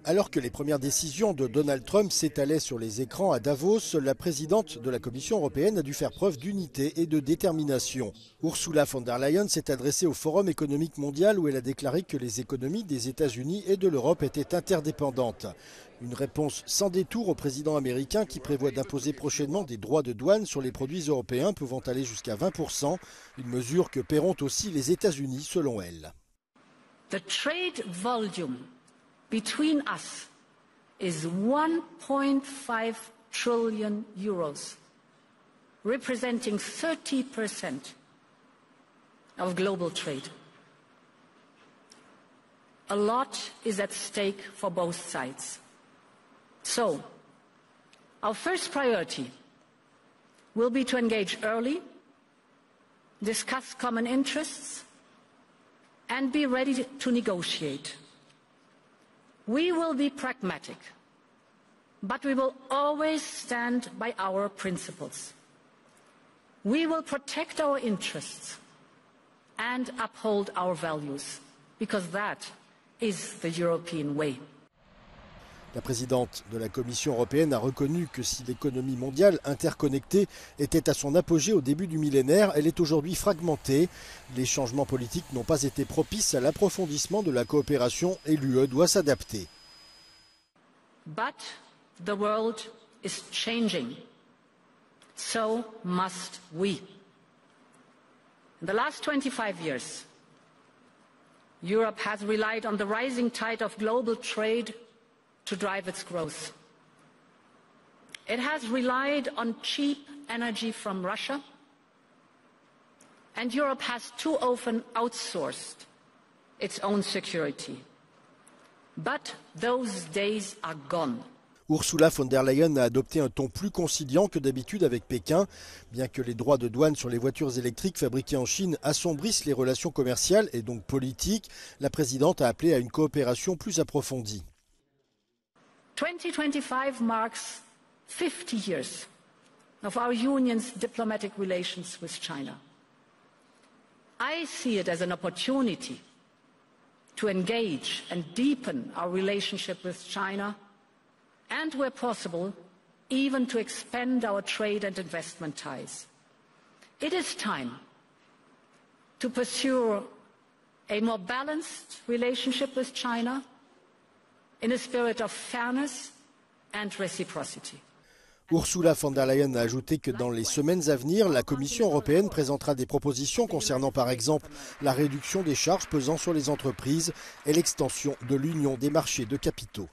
Alors que les premières décisions de Donald Trump s'étalaient sur les écrans à Davos, la présidente de la Commission européenne a dû faire preuve d'unité et de détermination. Ursula von der Leyen s'est adressée au Forum économique mondial où elle a déclaré que les économies des États-Unis et de l'Europe étaient interdépendantes. Une réponse sans détour au président américain qui prévoit d'imposer prochainement des droits de douane sur les produits européens pouvant aller jusqu'à 20%, une mesure que paieront aussi les États-Unis selon elle. The trade volume between us is 1.5 trillion euros, representing 30% of global trade. A lot is at stake for both sides. So, our first priority will be to engage early, discuss common interests, and be ready to negotiate. We will be pragmatic, but we will always stand by our principles. We will protect our interests and uphold our values, because that is the European way. La présidente de la Commission européenne a reconnu que si l'économie mondiale interconnectée était à son apogée au début du millénaire, elle est aujourd'hui fragmentée. Les changements politiques n'ont pas été propices à l'approfondissement de la coopération et l'UE doit s'adapter. But the world is changing. So must we. In the last 25 years, Europe has relied on the rising tide of global trade to drive its growth. It has relied on cheap energy from Russia, and Europe has too often outsourced its own security. But those days are gone. Ursula von der Leyen a adopté un ton plus conciliant que d'habitude avec Pékin. Bien que les droits de douane sur les voitures électriques fabriquées en Chine assombrissent les relations commerciales et donc politiques, la présidente a appelé à une coopération plus approfondie. 2025 marks 50 years of our union's diplomatic relations with China. I see it as an opportunity to engage and deepen our relationship with China and, where possible, even to expand our trade and investment ties. It is time to pursue a more balanced relationship with China in a spirit of fairness and reciprocity. Ursula von der Leyen a ajouté que dans les semaines à venir, la Commission européenne présentera des propositions concernant par exemple la réduction des charges pesant sur les entreprises et l'extension de l'union des marchés de capitaux.